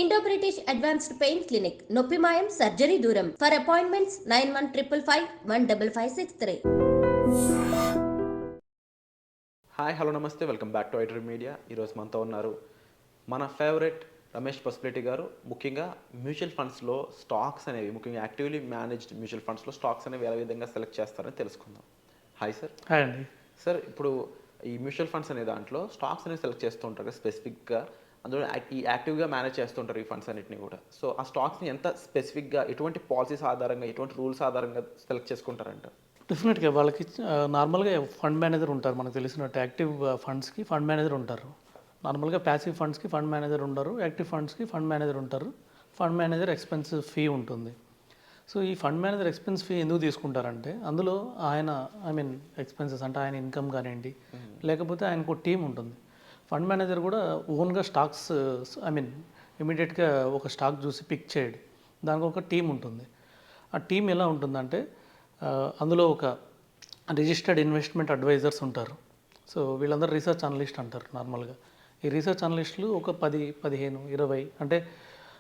Indo British advanced pain clinic నొప్పి మాయం surgery దూరం ఫర్ అపాయింట్మెంట్స్ 9155515563. హాయ్ హలో నమస్తే welcome back to iDream media. ఈరోజు మనతో ఉన్నారు మన ఫేవరెట్ రమేష్ పసుపులేటి గారు. ముఖ్యంగా మ్యూచువల్ ఫండ్స్లో స్టాక్స్ అనేవి, ముఖ్యంగా యాక్టివ్లీ మేనేజ్డ్ మ్యూచువల్ ఫండ్స్లో స్టాక్స్ అనేవి ఏ విధంగా సెలెక్ట్ చేస్తారని తెలుసుకుందాం. Hi sir. హాయ్ అండి. సార్, ఇప్పుడు ఈ మ్యూచువల్ ఫండ్స్ అనే దాంట్లో స్టాక్స్ అనేవి సెలెక్ట్ చేస్తూ ఉంటారు స్పెసిఫిక్గా, అందులో ఈ యాక్టివ్గా మేనేజ్ చేస్తుంటారు ఈ ఫండ్స్ అన్నింటినీ కూడా. సో ఆ స్టాక్స్ని ఎంత స్పెసిఫిక్గా, ఎటువంటి పాలసీస్ ఆధారంగా, ఎటువంటి రూల్స్ ఆధారంగా సెలెక్ట్ చేసుకుంటారంట? డెఫినెట్గా వాళ్ళకి నార్మల్గా ఫండ్ మేనేజర్ ఉంటారు. మనకు తెలిసినట్టు యాక్టివ్ ఫండ్స్కి ఫండ్ మేనేజర్ ఉంటారు. నార్మల్గా ప్యాసివ్ ఫండ్స్కి ఫండ్ మేనేజర్ ఉండరు, యాక్టివ్ ఫండ్స్కి ఫండ్ మేనేజర్ ఉంటారు. ఫండ్ మేనేజర్ ఎక్స్పెన్స్ ఫీ ఉంటుంది. సో ఈ ఫండ్ మేనేజర్ ఎక్స్పెన్స్ ఫీ ఎందుకు తీసుకుంటారంటే, అందులో ఆయన ఎక్స్పెన్సెస్ అంటే ఆయన ఇన్కమ్ కానివ్వండి, లేకపోతే ఆయనకు టీం ఉంటుంది. ఫండ్ మేనేజర్ కూడా ఓన్గా స్టాక్స్ ఇమీడియట్గా ఒక స్టాక్ చూసి పిక్ చేయడు, దానికి ఒక టీం ఉంటుంది. ఆ టీం ఎలా ఉంటుందంటే, అందులో ఒక రిజిస్టర్డ్ ఇన్వెస్ట్మెంట్ అడ్వైజర్స్ ఉంటారు. సో వీళ్ళందరూ రీసెర్చ్ అనలిస్ట్ అంటారు నార్మల్గా. ఈ రీసెర్చ్ అనలిస్టులు ఒక 10, 15, 20 అంటే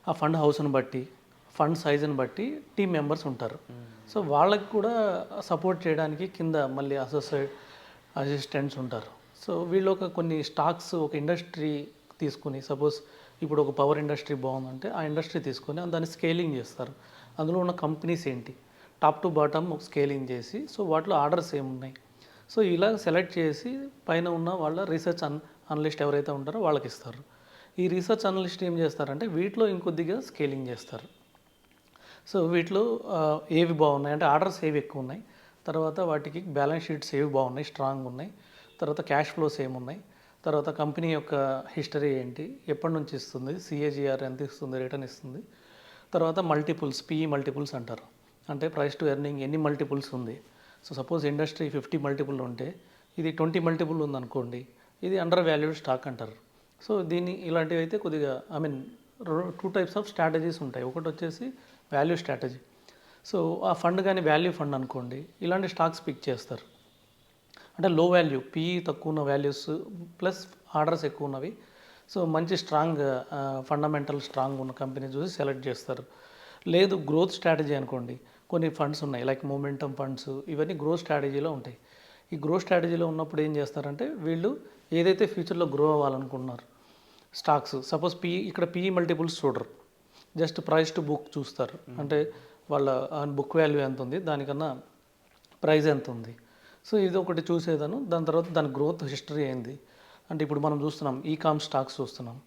ఆ ఫండ్ హౌస్ని బట్టి, ఫండ్ సైజుని బట్టి టీం మెంబర్స్ ఉంటారు. సో వాళ్ళకి కూడా సపోర్ట్ చేయడానికి కింద మళ్ళీ అసిస్టెంట్స్ ఉంటారు. సో వీళ్ళు కొన్ని స్టాక్స్, ఒక ఇండస్ట్రీ తీసుకుని, సపోజ్ ఇప్పుడు ఒక పవర్ ఇండస్ట్రీ బాగుందంటే ఆ ఇండస్ట్రీ తీసుకొని దాన్ని స్కేలింగ్ చేస్తారు. అందులో ఉన్న కంపెనీస్ ఏంటి, టాప్ టు బాటమ్ స్కేలింగ్ చేసి, సో వాటిలో ఆర్డర్స్ ఏమున్నాయి, సో ఇలా సెలెక్ట్ చేసి పైన ఉన్న వాళ్ళ రీసెర్చ్ అనలిస్ట్ ఎవరైతే ఉంటారో వాళ్ళకి ఇస్తారు. ఈ రీసెర్చ్ అనలిస్ట్ ఏం చేస్తారంటే వీటిలో ఇంకొద్దిగా స్కేలింగ్ చేస్తారు. సో వీటిలో ఏవి బాగున్నాయి అంటే ఆర్డర్స్ ఏవి ఎక్కువ ఉన్నాయి, తర్వాత వాటికి బ్యాలెన్స్ షీట్స్ ఏవి బాగున్నాయి, స్ట్రాంగ్ ఉన్నాయి, తర్వాత క్యాష్ ఫ్లోస్ ఏమున్నాయి, తర్వాత కంపెనీ యొక్క హిస్టరీ ఏంటి, ఎప్పటి నుంచి ఇస్తుంది, సిఏజిఆర్ ఎంత ఇస్తుంది, రిటర్న్ ఇస్తుంది, తర్వాత మల్టిపుల్స్, పిఈ మల్టిపుల్స్ అంటారు. అంటే ప్రైస్ టు ఎర్నింగ్ ఎన్ని మల్టిపుల్స్ ఉంది. సో సపోజ్ ఇండస్ట్రీ 50 మల్టిపుల్ ఉంటే ఇది 20 మల్టిపుల్ ఉందనుకోండి, ఇది అండర్ వాల్యూడ్ స్టాక్ అంటారు. సో దీన్ని ఇలాంటివి అయితే కొద్దిగా 2 టైప్స్ ఆఫ్ స్ట్రాటజీస్ ఉంటాయి. ఒకటి వచ్చేసి వాల్యూ స్ట్రాటజీ. సో ఆ ఫండ్ కానీ వాల్యూ ఫండ్ అనుకోండి, ఇలాంటి స్టాక్స్ పిక్ చేస్తారు. అంటే లో వాల్యూ, పీఈ తక్కువ ఉన్న వాల్యూస్ ప్లస్ ఆర్డర్స్ ఎక్కువ ఉన్నవి, సో మంచి స్ట్రాంగ్ ఫండమెంటల్ స్ట్రాంగ్ ఉన్న కంపెనీ చూసి సెలెక్ట్ చేస్తారు. లేదు గ్రోత్ స్ట్రాటజీ అనుకోండి, కొన్ని ఫండ్స్ ఉన్నాయి లైక్ మొమెంటమ్ ఫండ్స్, ఇవన్నీ గ్రోత్ స్ట్రాటజీలో ఉంటాయి. ఈ గ్రోత్ స్ట్రాటజీలో ఉన్నప్పుడు ఏం చేస్తారంటే వీళ్ళు ఏదైతే ఫ్యూచర్లో గ్రో అవ్వాలనుకుంటున్నారు స్టాక్స్, సపోజ్ ఇక్కడ పీఈ మల్టిపుల్స్ చూడరు, జస్ట్ ప్రైస్ టు బుక్ చూస్తారు. అంటే వాళ్ళ బుక్ వాల్యూ ఎంత ఉంది, దానికన్నా ప్రైస్ ఎంత ఉంది, సో ఇది ఒకటి చూసేదాను. దాని తర్వాత దాని గ్రోత్ హిస్టరీ ఏంది. అంటే ఇప్పుడు మనం చూస్తున్నాం ఈకామ్ స్టాక్స్ చూస్తున్నాం,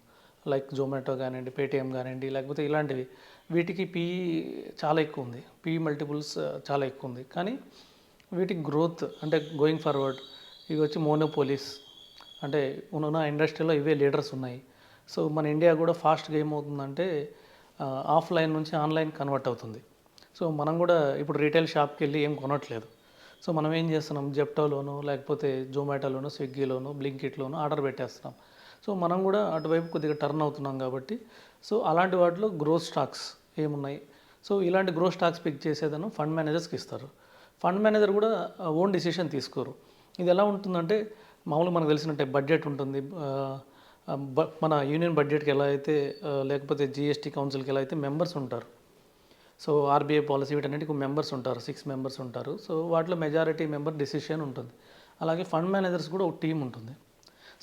లైక్ జొమాటో కానివ్వండి, పేటిఎం కానివ్వండి, లేకపోతే ఇలాంటివి, వీటికి పీఈ చాలా ఎక్కువ ఉంది, పీఈ మల్టిపుల్స్ చాలా ఎక్కువ ఉంది. కానీ వీటికి గ్రోత్ అంటే గోయింగ్ ఫార్వర్డ్ ఇవి వచ్చి మోనోపోలీస్, అంటే ఉన్న ఇండస్ట్రీలో ఇవే లీడర్స్ ఉన్నాయి. సో మన ఇండియా కూడా ఫాస్ట్గా ఏమవుతుందంటే ఆఫ్లైన్ నుంచి ఆన్లైన్ కన్వర్ట్ అవుతుంది. సో మనం కూడా ఇప్పుడు రీటైల్ షాప్కి వెళ్ళి ఏం కొనట్లేదు. సో మనం ఏం చేస్తున్నాం, జెప్టోలోనో లేకపోతే జొమాటోలోనో, స్విగ్గీలోనో, బ్లింకిట్లోనో ఆర్డర్ పెట్టేస్తున్నాం. సో మనం కూడా అటువైపు కొద్దిగా టర్న్ అవుతున్నాం కాబట్టి, సో అలాంటి వాటిలో గ్రోత్ స్టాక్స్ ఏమున్నాయి, సో ఇలాంటి గ్రోత్ స్టాక్స్ పిక్ చేసేదను ఫండ్ మేనేజర్స్కి ఇస్తారు. ఫండ్ మేనేజర్ కూడా ఓన్ డిసిషన్ తీసుకోరు. ఇది ఎలా ఉంటుందంటే, మామూలుగా మనకు తెలిసినట్టే బడ్జెట్ ఉంటుంది. మన యూనియన్ బడ్జెట్కి ఎలా అయితే, లేకపోతే జిఎస్టీ కౌన్సిల్కి ఎలా అయితే మెంబర్స్ ఉంటారు, సో ఆర్బీఐ పాలసీ వీటన్నిటికి మెంబర్స్ ఉంటారు, 6 మెంబర్స్ ఉంటారు. సో వాటిలో మెజారిటీ మెంబర్ డిసిషన్ ఉంటుంది. అలాగే ఫండ్ మేనేజర్స్ కూడా ఒక టీం ఉంటుంది.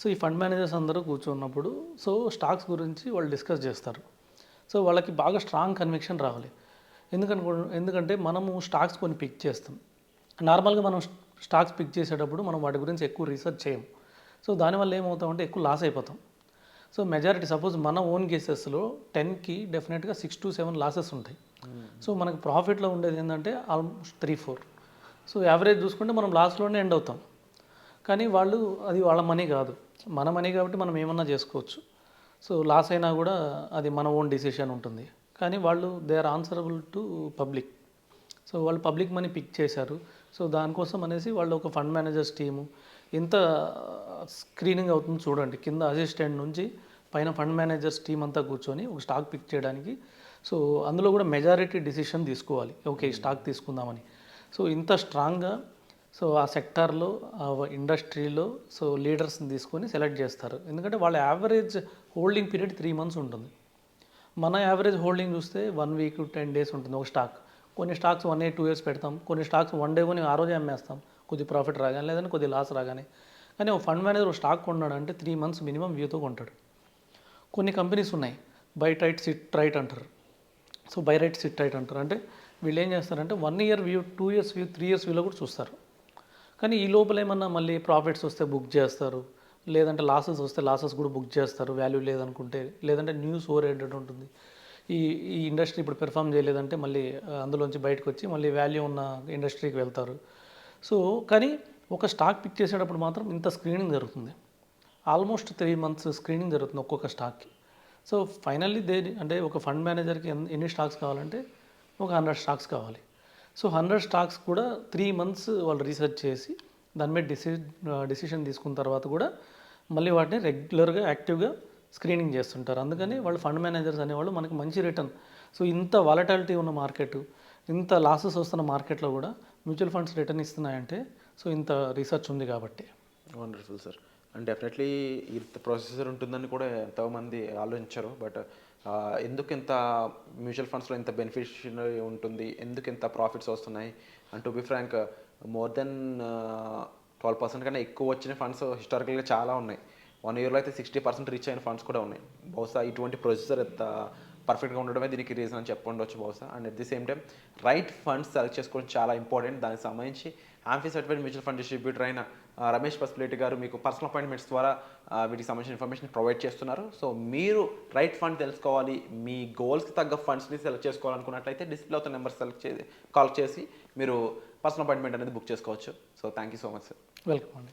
సో ఈ ఫండ్ మేనేజర్స్ అందరూ కూర్చున్నప్పుడు సో స్టాక్స్ గురించి వాళ్ళు డిస్కస్ చేస్తారు. సో వాళ్ళకి బాగా స్ట్రాంగ్ కన్విక్షన్ రావాలి. ఎందుకంటే మనము స్టాక్స్ కొన్ని పిక్ చేస్తాం. నార్మల్గా మనం స్టాక్స్ పిక్ చేసేటప్పుడు మనం వాటి గురించి ఎక్కువ రీసెర్చ్ చేయం. సో దానివల్ల ఏమవుతామంటే ఎక్కువ లాస్ అయిపోతాం. సో మెజారిటీ సపోజ్ మన ఓన్ కేసెస్లో 10కి డెఫినెట్గా 6 to 7 లాసెస్ ఉంటాయి. సో మనకు ప్రాఫిట్లో ఉండేది ఏంటంటే ఆల్మోస్ట్ 3-4. సో యావరేజ్ చూసుకుంటే మనం లాస్లోనే ఎండ్ అవుతాం. కానీ వాళ్ళు, అది వాళ్ళ మనీ కాదు, మన మనీ కాబట్టి మనం ఏమన్నా చేసుకోవచ్చు. సో లాస్ అయినా కూడా అది మన ఓన్ డిసిషన్ ఉంటుంది. కానీ వాళ్ళు they are answerable to public. So వాళ్ళు పబ్లిక్ మనీ పిక్ చేశారు. సో దానికోసం అనేసి వాళ్ళు ఒక ఫండ్ మేనేజర్స్ టీము ఎంత స్క్రీనింగ్ అవుతుందో చూడండి. కింద అసిస్టెంట్ నుంచి పైన ఫండ్ మేనేజర్స్ టీం అంతా కూర్చొని ఒక స్టాక్ పిక్ చేయడానికి, సో అందులో కూడా మెజారిటీ డిసిషన్ తీసుకోవాలి, ఓకే ఈ స్టాక్ తీసుకుందామని. సో ఇంత స్ట్రాంగ్గా సో ఆ సెక్టార్లో, ఆ ఇండస్ట్రీలో సో లీడర్స్ని తీసుకొని సెలెక్ట్ చేస్తారు. ఎందుకంటే వాళ్ళ యావరేజ్ హోల్డింగ్ పీరియడ్ 3 months ఉంటుంది. మన యావరేజ్ హోల్డింగ్ చూస్తే 1 వీక్ 10 డేస్ ఉంటుంది ఒక స్టాక్. కొన్ని స్టాక్స్ 1 year 2 years పెడతాం, కొన్ని స్టాక్స్ 1 day కొని ఆ రోజే అమ్మేస్తాం, కొద్ది ప్రాఫిట్ రాగానే లేదంటే కొద్ది లాస్ రాగానే. కానీ ఒక ఫండ్ మేనేజర్ స్టాక్ కొన్నాడు అంటే 3 months మినిమం వ్యూతో కొంటాడు. కొన్ని కంపెనీస్ ఉన్నాయి బై టైట్ సిట్ రైట్ అంటారు. So by right SIT right అంటారు అంటే వీళ్ళు ఏం చేస్తారంటే 1 year view, 2 years view, 3 years వ్యూలో కూడా చూస్తారు. కానీ ఈ లోపల ఏమన్నా మళ్ళీ ప్రాఫిట్స్ వస్తే బుక్ చేస్తారు, లేదంటే లాసెస్ వస్తే లాసెస్ కూడా బుక్ చేస్తారు వాల్యూ లేదనుకుంటే, లేదంటే న్యూస్ ఓవర్ హెడెడ్ ఉంటుంది. ఈ ఈ ఇండస్ట్రీ ఇప్పుడు పెర్ఫామ్ చేయలేదంటే మళ్ళీ అందులోంచి బయటకు వచ్చి మళ్ళీ వాల్యూ ఉన్న ఇండస్ట్రీకి వెళ్తారు. సో కానీ ఒక స్టాక్ పిక్ చేసేటప్పుడు మాత్రం ఇంత స్క్రీనింగ్ జరుగుతుంది. ఆల్మోస్ట్ 3 months స్క్రీనింగ్ జరుగుతుంది ఒక్కొక్క స్టాక్కి. సో ఫైనల్లీ అంటే ఒక ఫండ్ మేనేజర్కి ఎన్ని స్టాక్స్ కావాలంటే ఒక 100 స్టాక్స్ కావాలి. సో 100 స్టాక్స్ కూడా 3 months వాళ్ళు రీసెర్చ్ చేసి దాని మీద డిసిషన్ తీసుకున్న తర్వాత కూడా మళ్ళీ వాటిని రెగ్యులర్గా యాక్టివ్గా స్క్రీనింగ్ చేస్తుంటారు. అందుకని వాళ్ళు ఫండ్ మేనేజర్స్ అనేవాళ్ళు మనకి మంచి రిటర్న్. సో ఇంత వాలటాలిటీ ఉన్న మార్కెట్, ఇంత లాసెస్ వస్తున్న మార్కెట్లో కూడా మ్యూచువల్ ఫండ్స్ రిటర్న్ ఇస్తున్నాయంటే సో ఇంత రీసెర్చ్ ఉంది కాబట్టి. Wonderful sir. అండ్ డెఫినెట్లీ ఇంత ప్రొసెసర్ ఉంటుందని కూడా ఎంతోమంది ఆలోచించారు. బట్ ఎందుకు ఇంత మ్యూచువల్ ఫండ్స్లో ఇంత బెనిఫిషియల్ ఉంటుంది, ఎందుకు ఇంత ప్రాఫిట్స్ వస్తున్నాయి and to be frank more than 12% కన్నా ఎక్కువ వచ్చిన ఫండ్స్ హిస్టారికల్గా చాలా ఉన్నాయి. 1 yearలో అయితే 60% రీచ్ అయిన ఫండ్స్ కూడా ఉన్నాయి. బహుశా ఇటువంటి ప్రొసెసర్ ఎంత పర్ఫెక్ట్గా ఉండడమే దీనికి రీజన్ అని చెప్పండవచ్చు బహుశా. And at the same time right funds select చేసుకోవడం చాలా ఇంపార్టెంట్. దానికి సంబంధించి amphi certified mutual fund distributor అయిన రమేష్ పసుపులేటి గారు మీకు పర్సనల్ అపాయింట్మెంట్స్ ద్వారా వీటికి సంబంధించిన ఇన్ఫర్మేషన్ ప్రొవైడ్ చేస్తున్నారు. సో మీరు రైట్ ఫండ్ తెలుసుకోవాలి, మీ గోల్స్కి తగ్గ ఫండ్స్ని సెలెక్ట్ చేసుకోవాలనుకున్నట్లయితే డిస్ప్లే అవుతున్న నెంబర్ కాల్ చేసి మీరు పర్సనల్ అపాయింట్మెంట్ అనేది బుక్ చేసుకోవచ్చు. So thank you so much sir. Welcome అండి.